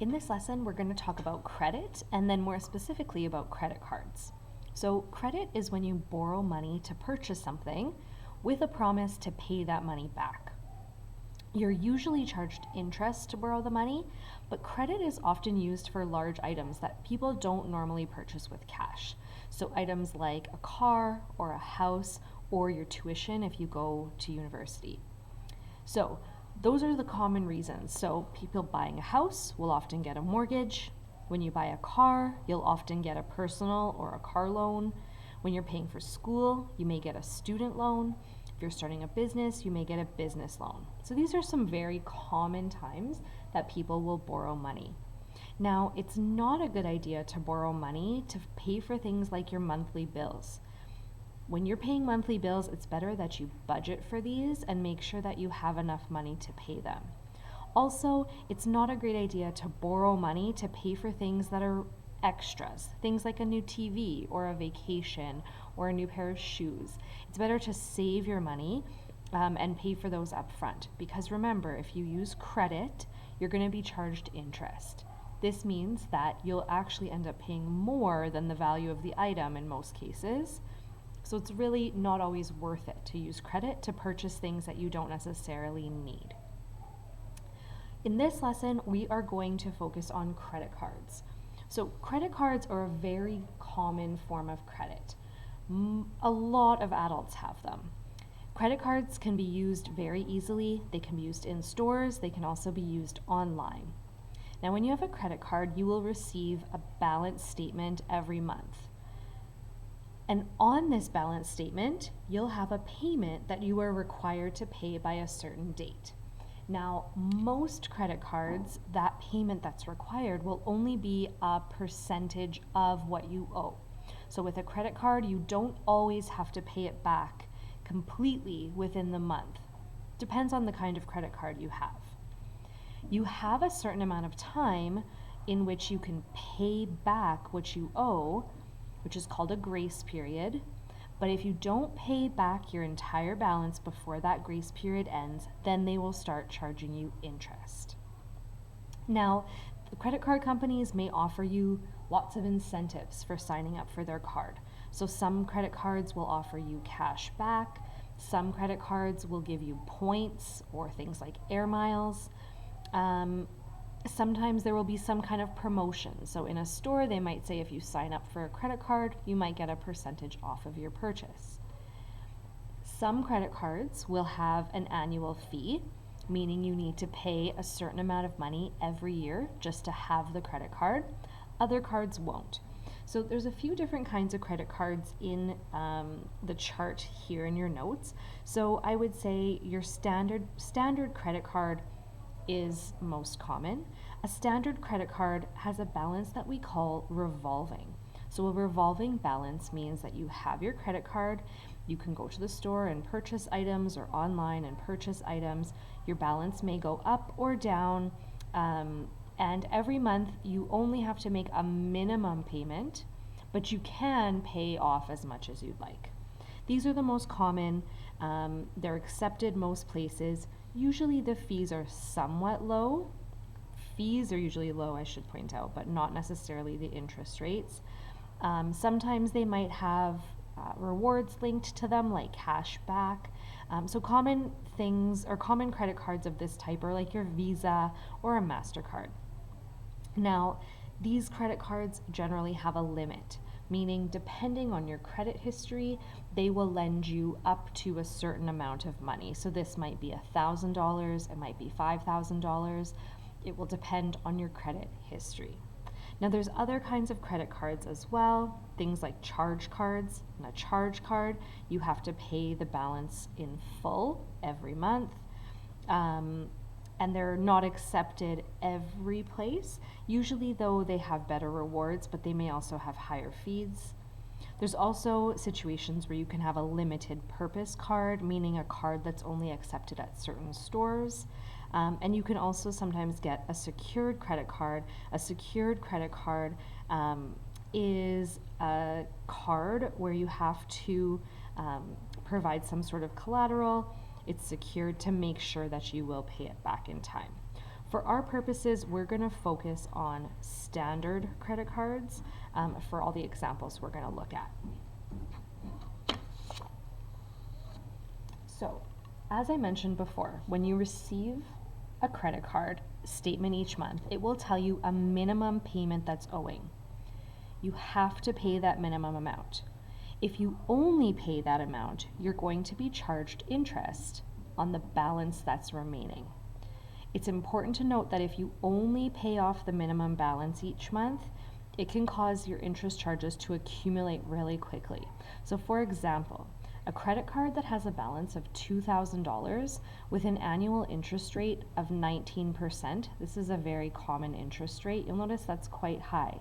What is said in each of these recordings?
In this lesson, we're going to talk about credit and then more specifically about credit cards. So credit is when you borrow money to purchase something with a promise to pay that money back. You're usually charged interest to borrow the money, but credit is often used for large items that people don't normally purchase with cash. So items like a car or a house or your tuition if you go to university. So those are the common reasons. So people buying a house will often get a mortgage. When you buy a car, you'll often get a personal or a car loan. When you're paying for school, you may get a student loan. If you're starting a business, you may get a business loan. So these are some very common times that people will borrow money. Now, it's not a good idea to borrow money to pay for things like your monthly bills. When you're paying monthly bills, it's better that you budget for these and make sure that you have enough money to pay them. Also, it's not a great idea to borrow money to pay for things that are extras, things like a new TV or a vacation or a new pair of shoes. It's better to save your money and pay for those up front, because remember, if you use credit, you're going to be charged interest. This means that you'll actually end up paying more than the value of the item in most cases. So it's really not always worth it to use credit to purchase things that you don't necessarily need. In this lesson, we are going to focus on credit cards. So credit cards are a very common form of credit. A lot of adults have them. Credit cards can be used very easily. They can be used in stores. They can also be used online. Now, when you have a credit card, you will receive a balance statement every month. And on this balance statement, you'll have a payment that you are required to pay by a certain date. Now, most credit cards, that payment that's required will only be a percentage of what you owe. So with a credit card, you don't always have to pay it back completely within the month. Depends on the kind of credit card you have. You have a certain amount of time in which you can pay back what you owe, which is called a grace period. But if you don't pay back your entire balance before that grace period ends, then they will start charging you interest. Now, the credit card companies may offer you lots of incentives for signing up for their card. So some credit cards will offer you cash back. Some credit cards will give you points or things like air miles. Sometimes there will be some kind of promotion. So in a store, they might say if you sign up for a credit card, you might get a percentage off of your purchase. Some credit cards will have an annual fee, meaning you need to pay a certain amount of money every year just to have the credit card. Other cards won't. So there's a few different kinds of credit cards in the chart here in your notes. So I would say your standard credit card is most common. A standard credit card has a balance that we call revolving. So a revolving balance means that you have your credit card, you can go to the store and purchase items or online and purchase items. Your balance may go up or down, and every month you only have to make a minimum payment, but you can pay off as much as you'd like. These are the most common. They're accepted most places. Usually the fees are somewhat low. Fees are usually low, I should point out, but not necessarily the interest rates. Sometimes they might have rewards linked to them, like cash back. So common things or common credit cards of this type are like your Visa or a MasterCard. Now, these credit cards generally have a limit, meaning depending on your credit history, they will lend you up to a certain amount of money. So this might be $1,000, it might be $5,000. It will depend on your credit history. Now there's other kinds of credit cards as well, things like charge cards. In a charge card, you have to pay the balance in full every month. And they're not accepted every place. Usually though, they have better rewards, but they may also have higher fees. There's also situations where you can have a limited purpose card, meaning a card that's only accepted at certain stores. And you can also sometimes get a secured credit card. A secured credit card is a card where you have to provide some sort of collateral. It's secured to make sure that you will pay it back in time. For our purposes, we're going to focus on standard credit cards for all the examples we're going to look at. So, as I mentioned before, when you receive a credit card statement each month, it will tell you a minimum payment that's owing. You have to pay that minimum amount. If you only pay that amount, you're going to be charged interest on the balance that's remaining. It's important to note that if you only pay off the minimum balance each month, it can cause your interest charges to accumulate really quickly. So for example, a credit card that has a balance of $2,000 with an annual interest rate of 19%, this is a very common interest rate, you'll notice that's quite high,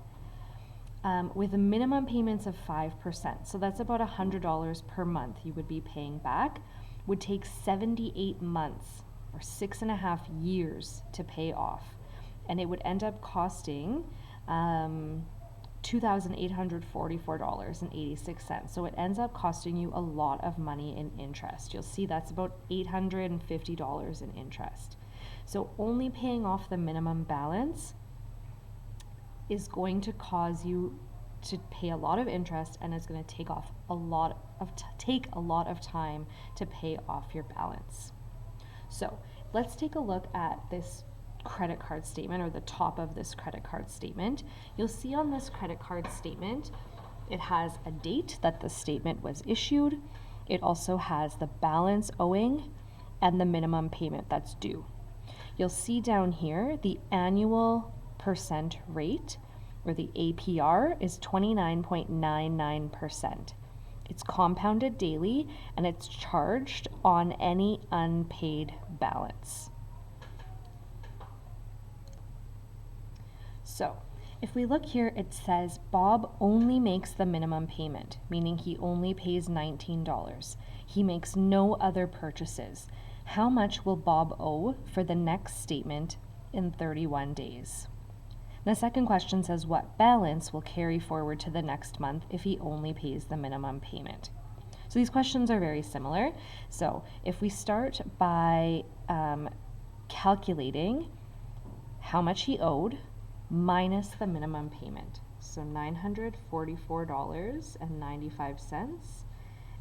with minimum payments of 5%, so that's about $100 per month you would be paying back, would take 78 months or 6.5 years to pay off, and it would end up costing $2,844.86. So it ends up costing you a lot of money in interest. You'll see that's about $850 in interest. So only paying off the minimum balance is going to cause you to pay a lot of interest, and it's going to take a lot of time to pay off your balance. So let's take a look at this credit card statement, or the top of this credit card statement. You'll see on this credit card statement, it has a date that the statement was issued. It also has the balance owing and the minimum payment that's due. You'll see down here the annual percent rate, or the APR, is 29.99%. It's compounded daily, and it's charged on any unpaid balance. So, if we look here, it says Bob only makes the minimum payment, meaning he only pays $19. He makes no other purchases. How much will Bob owe for the next statement in 31 days? The second question says what balance will carry forward to the next month if he only pays the minimum payment? So these questions are very similar. So if we start by calculating how much he owed minus the minimum payment. So $944.95,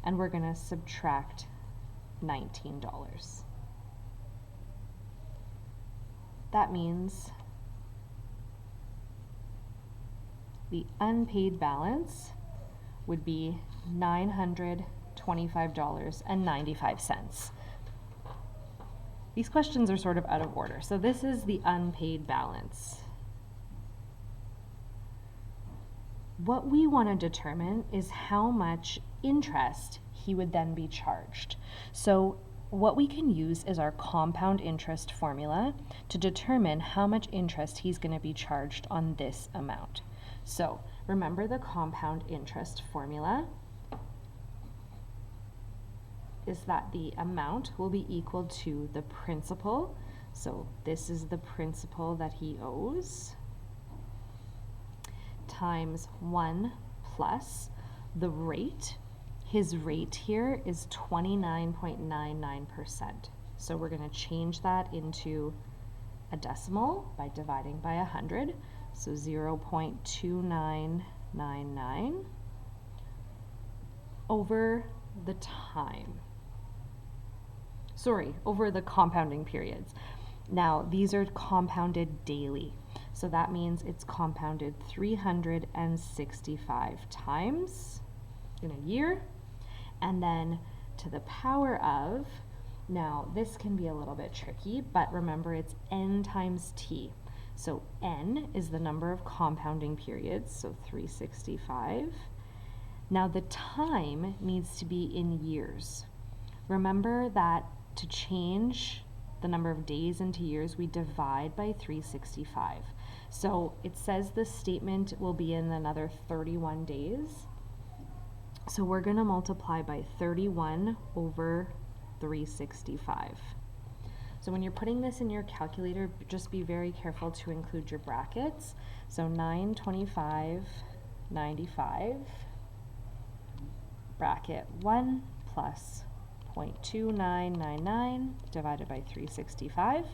and we're going to subtract $19. That means the unpaid balance would be $925.95. These questions are sort of out of order. So this is the unpaid balance. What we want to determine is how much interest he would then be charged. So what we can use is our compound interest formula to determine how much interest he's going to be charged on this amount. So remember the compound interest formula is that the amount will be equal to the principal. So this is the principal that he owes, times 1 plus the rate. His rate here is 29.99%. So we're going to change that into a decimal by dividing by 100. So 0.2999 over the time. Over the compounding periods. Now, these are compounded daily. So that means it's compounded 365 times in a year. And then to the power of, now this can be a little bit tricky, but remember it's n times t. So n is the number of compounding periods, so 365. Now the time needs to be in years. Remember that to change the number of days into years, we divide by 365. So it says the statement will be in another 31 days. So we're going to multiply by 31 over 365. So when you're putting this in your calculator, just be very careful to include your brackets. So 925.95 bracket 1 plus 0.2999 divided by 365,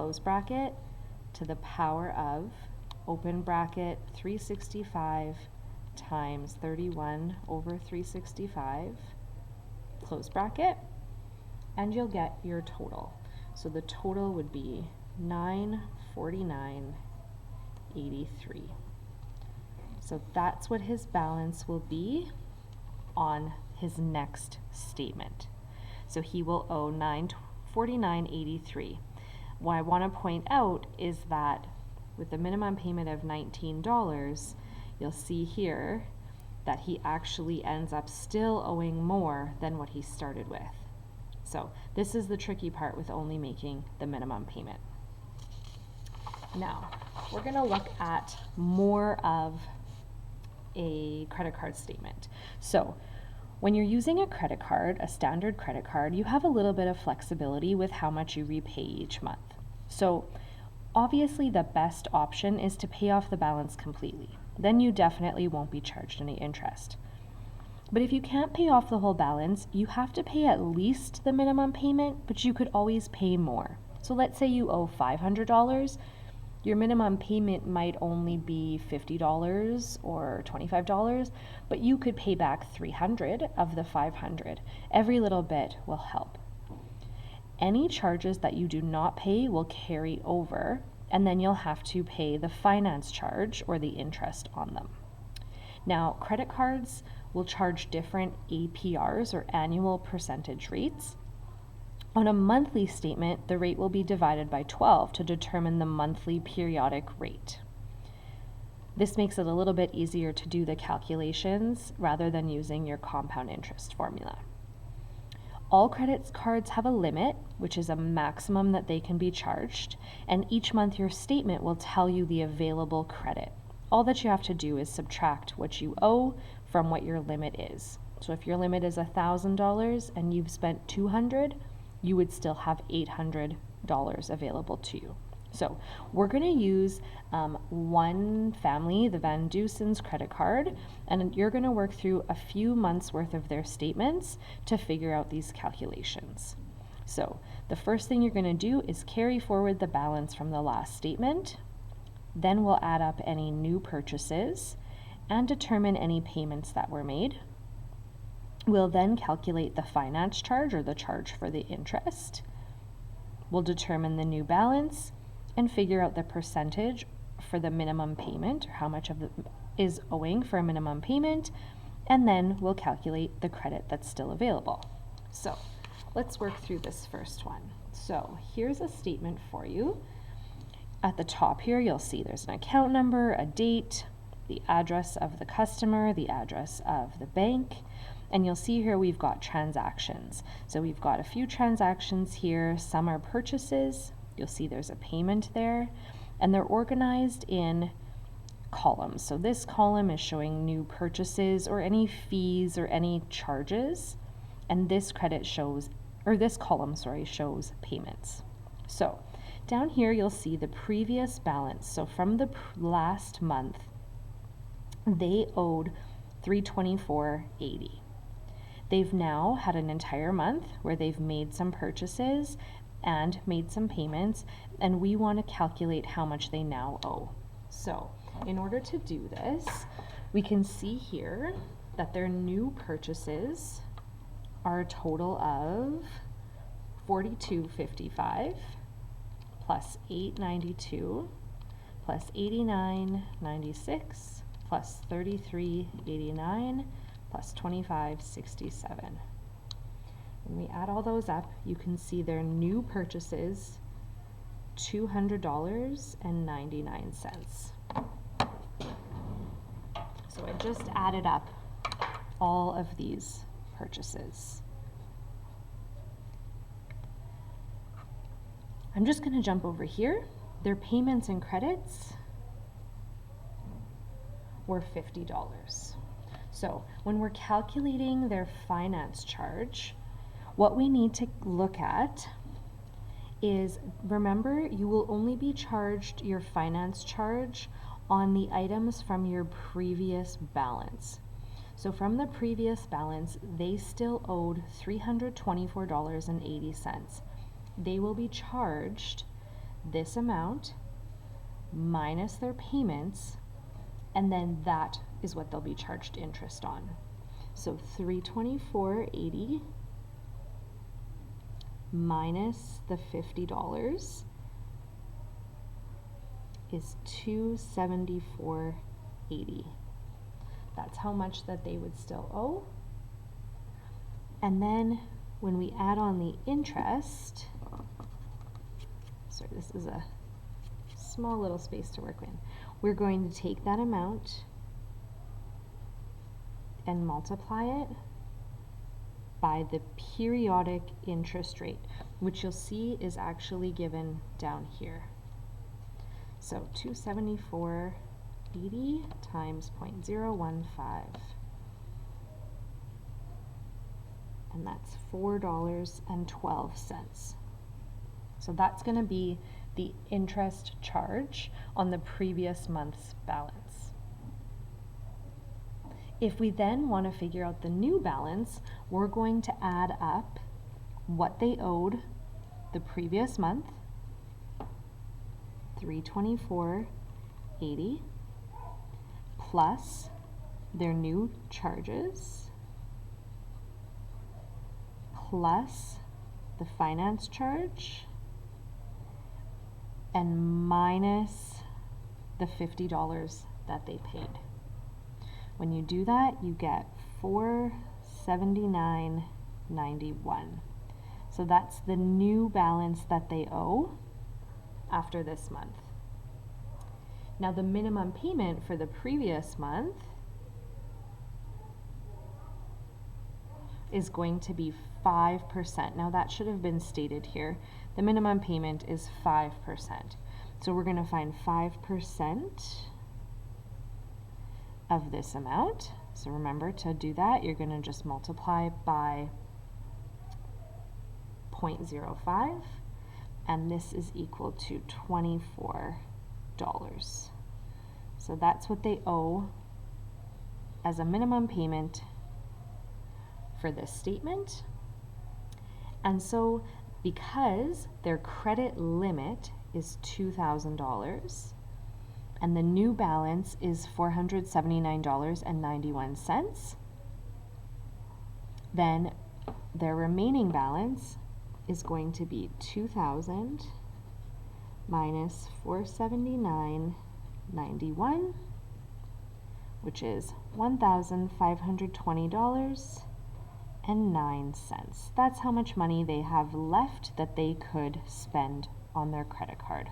close bracket, to the power of, open bracket, 365 times 31 over 365, close bracket, and you'll get your total. So the total would be 949.83. So that's what his balance will be on his next statement. So he will owe 949.83. What I want to point out is that with the minimum payment of $19, you'll see here that he actually ends up still owing more than what he started with. So this is the tricky part with only making the minimum payment. Now, we're going to look at more of a credit card statement. So when you're using a credit card, a standard credit card, you have a little bit of flexibility with how much you repay each month. So obviously the best option is to pay off the balance completely. Then you definitely won't be charged any interest. But if you can't pay off the whole balance, you have to pay at least the minimum payment, but you could always pay more. So let's say you owe $500. Your minimum payment might only be $50 or $25, but you could pay back $300 of the $500. Every little bit will help. Any charges that you do not pay will carry over, and then you'll have to pay the finance charge or the interest on them. Now, credit cards will charge different APRs or annual percentage rates. On a monthly statement, the rate will be divided by 12 to determine the monthly periodic rate. This makes it a little bit easier to do the calculations rather than using your compound interest formula. All credit cards have a limit, which is a maximum that they can be charged, and each month your statement will tell you the available credit. All that you have to do is subtract what you owe from what your limit is. So if your limit is $1,000 and you've spent $200, you would still have $800 available to you. So we're going to use one family, the Van Deusen's credit card, and you're going to work through a few months worth of their statements to figure out these calculations. So the first thing you're going to do is carry forward the balance from the last statement. Then we'll add up any new purchases and determine any payments that were made. We'll then calculate the finance charge or the charge for the interest. We'll determine the new balance and figure out the percentage for the minimum payment, or how much of it is owing for a minimum payment, and then we'll calculate the credit that's still available. So let's work through this first one. So here's a statement for you. At the top here, you'll see there's an account number, a date, the address of the customer, the address of the bank, and you'll see here we've got transactions. So we've got a few transactions here. Some are purchases. You'll see there's a payment there, and they're organized in columns. So this column is showing new purchases or any fees or any charges, and this column shows payments. So down here you'll see the previous balance. So from the last month, they owed $324.80. They've now had an entire month where they've made some purchases and made some payments, and we want to calculate how much they now owe. So in order to do this, we can see here that their new purchases are a total of $42.55 plus $8.92 plus $89.96 plus $33.89 plus $25.67. When we add all those up, you can see their new purchases, $200.99. So I just added up all of these purchases. I'm just going to jump over here. Their payments and credits were $50. So when we're calculating their finance charge, what we need to look at is, remember, you will only be charged your finance charge on the items from your previous balance. So from the previous balance, they still owed $324.80. They will be charged this amount minus their payments, and then that is what they'll be charged interest on. So $324.80 minus the $50 is $274.80. That's how much that they would still owe. And then when we add on the interest, sorry, this is a small little space to work in. We're going to take that amount and multiply it by the periodic interest rate, which you'll see is actually given down here. So 274.80 times 0.015, and that's $4.12. So that's going to be the interest charge on the previous month's balance. If we then want to figure out the new balance, we're going to add up what they owed the previous month, $324.80, plus their new charges, plus the finance charge, and minus the $50 that they paid. When you do that, you get $479.91. So that's the new balance that they owe after this month. Now the minimum payment for the previous month is going to be 5%. Now that should have been stated here. The minimum payment is 5%. So we're going to find 5% of this amount. So remember, to do that, you're going to just multiply by 0.05, and this is equal to $24. So that's what they owe as a minimum payment for this statement. And so because their credit limit is $2,000 and the new balance is $479.91, then their remaining balance is going to be $2,000 minus $479.91, which is $1,520.09. That's how much money they have left that they could spend on their credit card.